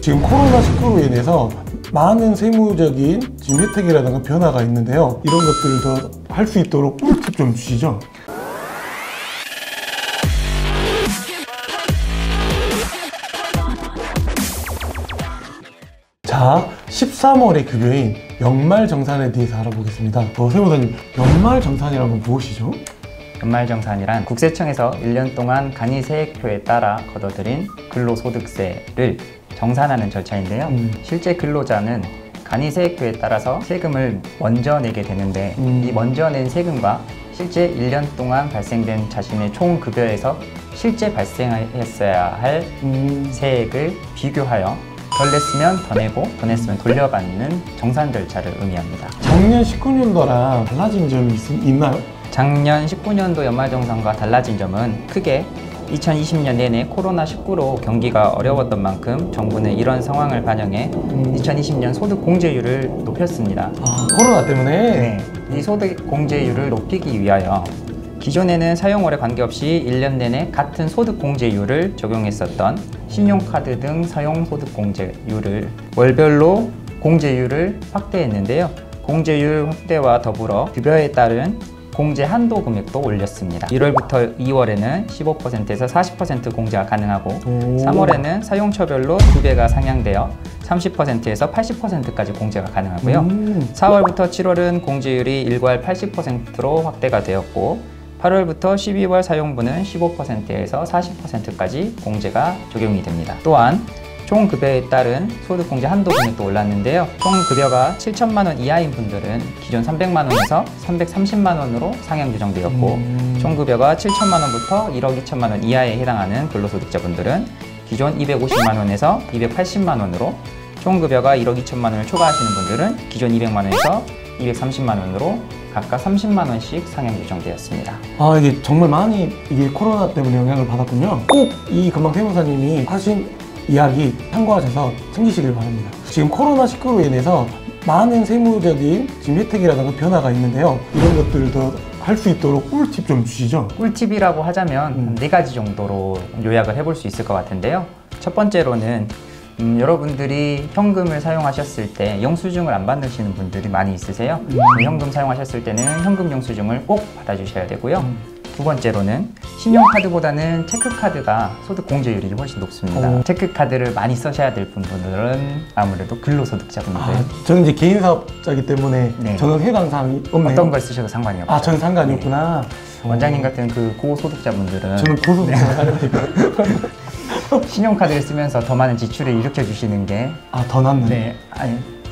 지금 코로나19로 인해서 많은 세무적인 지금 혜택이라든가 변화가 있는데요. 이런 것들을 더 할 수 있도록 꿀팁 좀 주시죠. 자, 13월의 급여인 연말정산에 대해서 알아보겠습니다. 세무사님, 연말정산이란 건 무엇이죠? 연말정산이란 국세청에서 1년 동안 간이세액표에 따라 걷어들인 근로소득세를 정산하는 절차인데요. 실제 근로자는 간이세액표에 따라서 세금을 먼저 내게 되는데 이 먼저 낸 세금과 실제 1년 동안 발생된 자신의 총 급여에서 실제 발생했어야 할 세액을 비교하여 덜 냈으면 더 내고 더 냈으면 돌려받는 정산 절차를 의미합니다. 작년 19년도랑 달라진 점이 있나요? 작년 19년도 연말정산과 달라진 점은 크게 2020년 내내 코로나19로 경기가 어려웠던 만큼 정부는 이런 상황을 반영해 2020년 소득공제율을 높였습니다. 코로나 때문에? 네, 이 소득공제율을 높이기 위하여 기존에는 사용월에 관계없이 1년 내내 같은 소득공제율을 적용했었던 신용카드 등 사용소득공제율을 월별로 공제율을 확대했는데요. 공제율 확대와 더불어 급여에 따른 공제 한도 금액도 올렸습니다. 1월부터 2월에는 15%에서 40% 공제가 가능하고 3월에는 사용처별로 2배가 상향되어 30%에서 80%까지 공제가 가능하고요. 4월부터 7월은 공제율이 일괄 80%로 확대가 되었고 8월부터 12월 사용분은 15%에서 40%까지 공제가 적용이 됩니다. 또한 총 급여에 따른 소득공제 한도 금액도 올랐는데요. 총 급여가 7천만 원 이하인 분들은 기존 300만 원에서 330만 원으로 상향 규정되었고 총 급여가 7천만 원부터 1억 2천만 원 이하에 해당하는 근로소득자분들은 기존 250만 원에서 280만 원으로 총 급여가 1억 2천만 원을 초과하시는 분들은 기존 200만 원에서 230만 원으로 각각 30만 원씩 상향 규정되었습니다. 이게 정말 많이 코로나 때문에 영향을 받았군요. 꼭 이 금방 세무사님이 하신 이야기 참고하셔서 챙기시길 바랍니다. 지금 코로나19로 인해서 많은 세무적인 지금 혜택이라든가 변화가 있는데요. 이런 것들을 더 할 수 있도록 꿀팁 좀 주시죠. 꿀팁이라고 하자면 4가지 정도로 요약을 해볼 수 있을 것 같은데요. 첫 번째로는 여러분들이 현금을 사용하셨을 때 영수증을 안 받으시는 분들이 많이 있으세요. 현금 사용하셨을 때는 현금 영수증을 꼭 받아주셔야 되고요. 두 번째로는 신용카드보다는 체크카드가 소득공제율이 훨씬 높습니다. 체크카드를 많이 쓰셔야 될 분들은 아무래도 근로소득자분들. 저는 이제 개인 사업자이기 때문에 네. 저는 해당 사항이 없네요. 어떤 걸 쓰셔도 상관이 없죠. 저는 상관이 없구나. 원장님 같은 그 고소득자분들은 저는 고소득자가 아닙니다. 신용카드를 쓰면서 더 많은 지출을 일으켜 주시는 게 더 낫네. 네,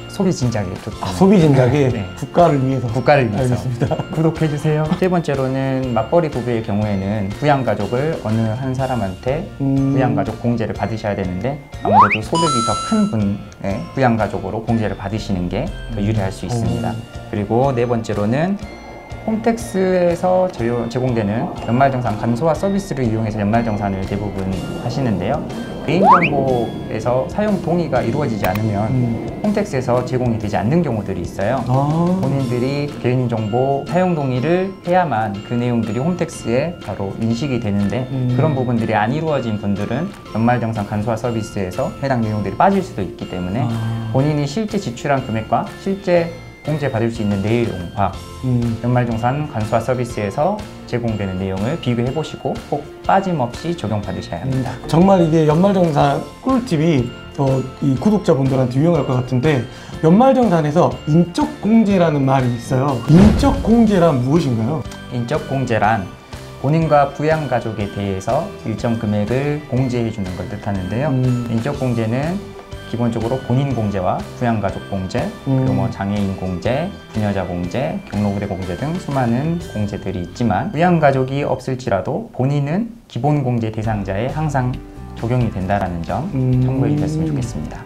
소비 진작에 좋다. 소비 진작에 네. 국가를 위해서. 국가를 위해서. 알겠습니다. 구독해 주세요. 세 번째로는 맞벌이 부부의 경우에는 부양가족을 어느 한 사람한테 부양가족 공제를 받으셔야 되는데 아무래도 소득이 더 큰 분의 부양가족으로 공제를 받으시는 게 더 유리할 수 있습니다. 그리고 네 번째로는 홈택스에서 제공되는 연말정산 간소화 서비스를 이용해서 연말정산을 대부분 하시는데요. 개인정보에서 사용 동의가 이루어지지 않으면 홈택스에서 제공이 되지 않는 경우들이 있어요. 본인들이 개인정보 사용 동의를 해야만 그 내용들이 홈택스에 바로 인식이 되는데 그런 부분들이 안 이루어진 분들은 연말정산 간소화 서비스에서 해당 내용들이 빠질 수도 있기 때문에 본인이 실제 지출한 금액과 실제 공제 받을 수 있는 내용과 연말정산 간소화 서비스에서 제공되는 내용을 비교해 보시고 꼭 빠짐없이 적용받으셔야 합니다. 정말 이게 연말정산 꿀팁이 이 구독자분들한테 유용할 것 같은데 연말정산에서 인적공제라는 말이 있어요. 인적공제란 무엇인가요? 인적공제란 본인과 부양가족에 대해서 일정 금액을 공제해 주는 걸 뜻하는데요. 인적공제는 기본적으로 본인 공제와 부양가족 공제, 그리고 장애인 공제, 부녀자 공제, 경로부대 공제 등 수많은 공제들이 있지만 부양가족이 없을지라도 본인은 기본 공제 대상자에 항상 적용이 된다는 점 참고해 주셨으면 좋겠습니다.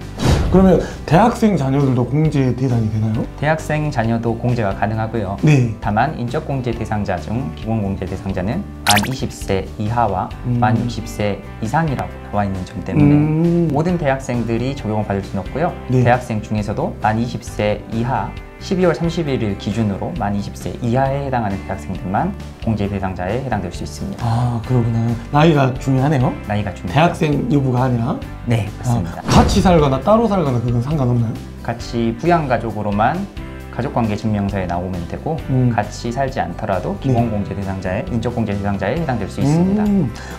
그러면 대학생 자녀들도 공제 대상이 되나요? 대학생 자녀도 공제가 가능하고요. 네. 다만 인적공제 대상자 중 기본공제 대상자는 만 20세 이하와 만 60세 이상이라고 나와 있는 점 때문에 모든 대학생들이 적용을 받을 수는 없고요. 네. 대학생 중에서도 만 20세 이하 12월 31일 기준으로 만 20세 이하에 해당하는 대학생들만 공제 대상자에 해당될 수 있습니다. 아, 그러구나. 나이가 중요하네요. 나이가 중요합니다. 대학생 여부가 아니라. 네, 맞습니다. 같이 살거나 따로 살거나 그건 상관없나요? 같이 부양가족으로만 가족관계 증명서에 나오면 되고 같이 살지 않더라도 기본공제 대상자에 인적공제 대상자에 해당될 수 있습니다.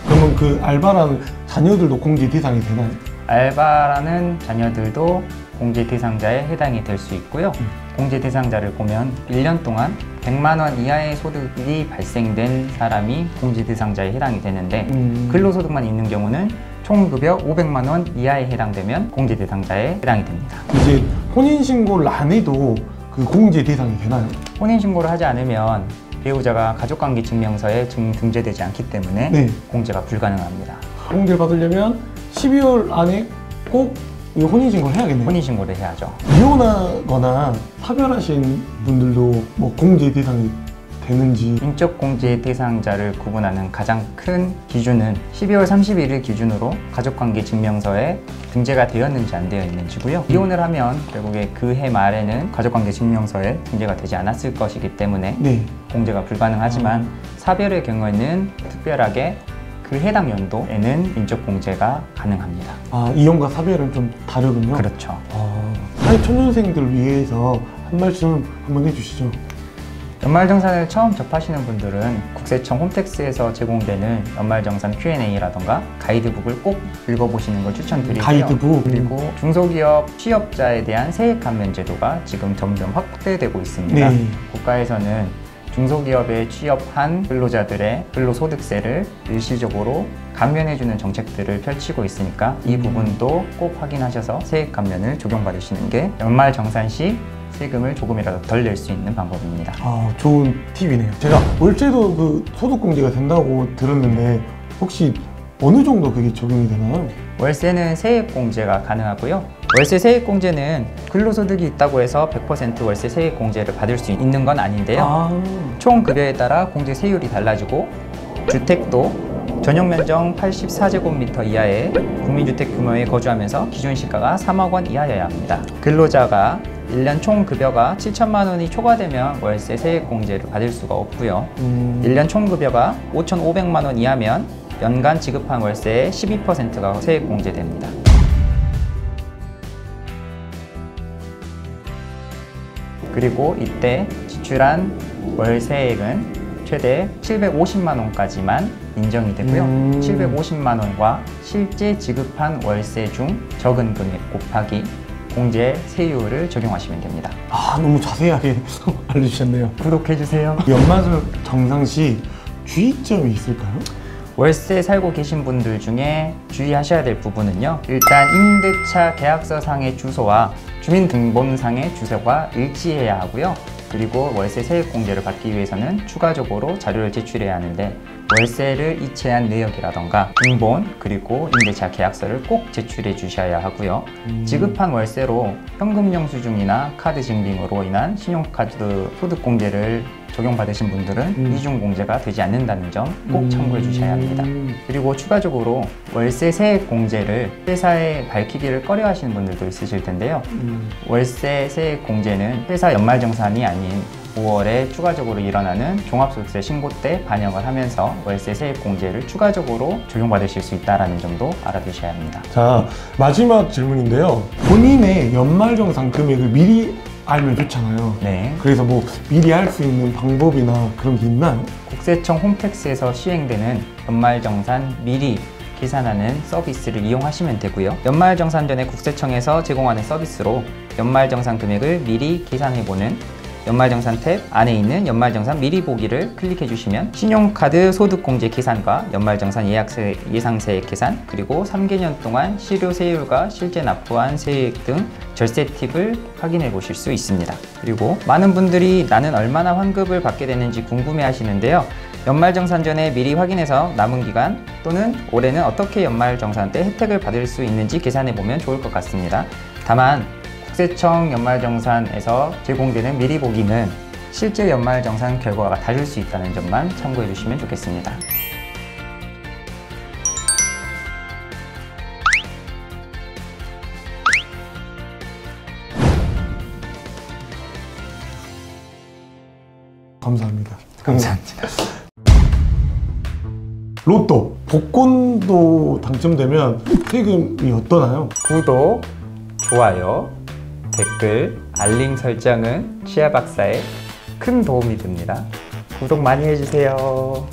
그러면 그 알바라는 자녀들도 공제 대상이 되나요? 알바라는 자녀들도 공제 대상자에 해당이 될 수 있고요. 공제 대상자를 보면 1년 동안 100만 원 이하의 소득이 발생된 사람이 공제 대상자에 해당이 되는데 근로소득만 있는 경우는 총급여 500만 원 이하에 해당되면 공제 대상자에 해당이 됩니다. 이제 혼인신고를 안 해도 그 공제 대상이 되나요? 혼인신고를 하지 않으면 배우자가 가족관계 증명서에 등재되지 않기 때문에 네. 공제가 불가능합니다. 공제를 받으려면 12월 안에 꼭 혼인신고를 해야겠네요. 혼인신고를 해야죠. 이혼하거나 사별하신 분들도 뭐 공제 대상이 되는지. 인적공제 대상자를 구분하는 가장 큰 기준은 12월 31일 기준으로 가족관계 증명서에 등재가 되었는지 안 되어 있는지고요. 이혼을 하면 결국에 그 해 말에는 가족관계 증명서에 등재가 되지 않았을 것이기 때문에 네. 공제가 불가능하지만 사별의 경우에는 특별하게 그 해당 연도에는 인적공제가 가능합니다. 아, 이혼과 사별은 좀 다르군요. 그렇죠. 사회초년생들을 위해서 한 말씀 한번 해주시죠. 연말정산을 처음 접하시는 분들은 국세청 홈택스에서 제공되는 연말정산 Q&A라던가 가이드북을 꼭 읽어보시는 걸 추천드리고요. 가이드북? 그리고 중소기업 취업자에 대한 세액 감면 제도가 지금 점점 확대되고 있습니다. 네. 국가에서는 중소기업에 취업한 근로자들의 근로소득세를 일시적으로 감면해주는 정책들을 펼치고 있으니까 이 부분도 꼭 확인하셔서 세액 감면을 적용받으시는 게 연말정산 시 세금을 조금이라도 덜 낼 수 있는 방법입니다. 아, 좋은 팁이네요. 제가 월세도 그 소득공제가 된다고 들었는데 혹시 어느 정도 그게 적용이 되나요? 월세는 세액공제가 가능하고요. 월세 세액공제는 근로소득이 있다고 해서 100% 월세 세액공제를 받을 수 있는 건 아닌데요. 총 급여에 따라 공제 세율이 달라지고 주택도 전용면적 84제곱미터 이하의 국민주택 규모에 거주하면서 기준 시가가 3억 원 이하여야 합니다. 근로자가 1년 총 급여가 7천만 원이 초과되면 월세 세액공제를 받을 수가 없고요. 1년 총 급여가 5,500만 원 이하면 연간 지급한 월세의 12%가 세액공제됩니다. 그리고 이때 지출한 월세액은 최대 750만 원까지만 인정이 되고요. 750만 원과 실제 지급한 월세 중 적은 금액 곱하기 공제 세율을 적용하시면 됩니다. 아, 너무 자세하게 알려주셨네요. 구독해주세요. 연말정산 시 주의점이 있을까요? 월세 살고 계신 분들 중에 주의하셔야 될 부분은요. 일단 임대차 계약서상의 주소와 주민등본상의 주소가 일치해야 하고요. 그리고 월세 세액공제를 받기 위해서는 추가적으로 자료를 제출해야 하는데 월세를 이체한 내역이라던가 등본 그리고 임대차 계약서를 꼭 제출해 주셔야 하고요. 지급한 월세로 현금 영수증이나 카드 증빙으로 인한 신용카드 소득공제를 적용받으신 분들은 이중공제가 되지 않는다는 점 꼭 참고해 주셔야 합니다. 그리고 추가적으로 월세 세액공제를 회사에 밝히기를 꺼려 하시는 분들도 있으실 텐데요. 월세 세액공제는 회사 연말정산이 아닌 5월에 추가적으로 일어나는 종합소득세 신고 때 반영을 하면서 월세 세액공제를 추가적으로 적용받으실 수 있다는 점도 알아두셔야 합니다. 자, 마지막 질문인데요. 본인의 연말정산 금액을 미리 알면 좋잖아요. 네. 그래서 뭐 미리 할 수 있는 방법이나 그런 게 있나요? 국세청 홈택스에서 시행되는 연말정산 미리 계산하는 서비스를 이용하시면 되고요. 연말정산 전에 국세청에서 제공하는 서비스로 연말정산 금액을 미리 계산해보는 연말정산 탭 안에 있는 연말정산 미리 보기를 클릭해 주시면 신용카드 소득공제 계산과 연말정산 예상세액 계산 그리고 3개년 동안 실효세율과 실제 납부한 세액 등 절세 팁을 확인해 보실 수 있습니다. 그리고 많은 분들이 나는 얼마나 환급을 받게 되는지 궁금해 하시는데요. 연말정산 전에 미리 확인해서 남은 기간 또는 올해는 어떻게 연말정산 때 혜택을 받을 수 있는지 계산해 보면 좋을 것 같습니다. 다만 국세청 연말정산에서 제공되는 미리 보기는 실제 연말정산 결과가 다를 수 있다는 점만 참고해 주시면 좋겠습니다. 감사합니다. 감사합니다. 로또 복권도 당첨되면 세금이 어떠나요? 구독, 좋아요, 댓글, 알림 설정은 치아 박사에 큰 도움이 됩니다. 구독 많이 해주세요.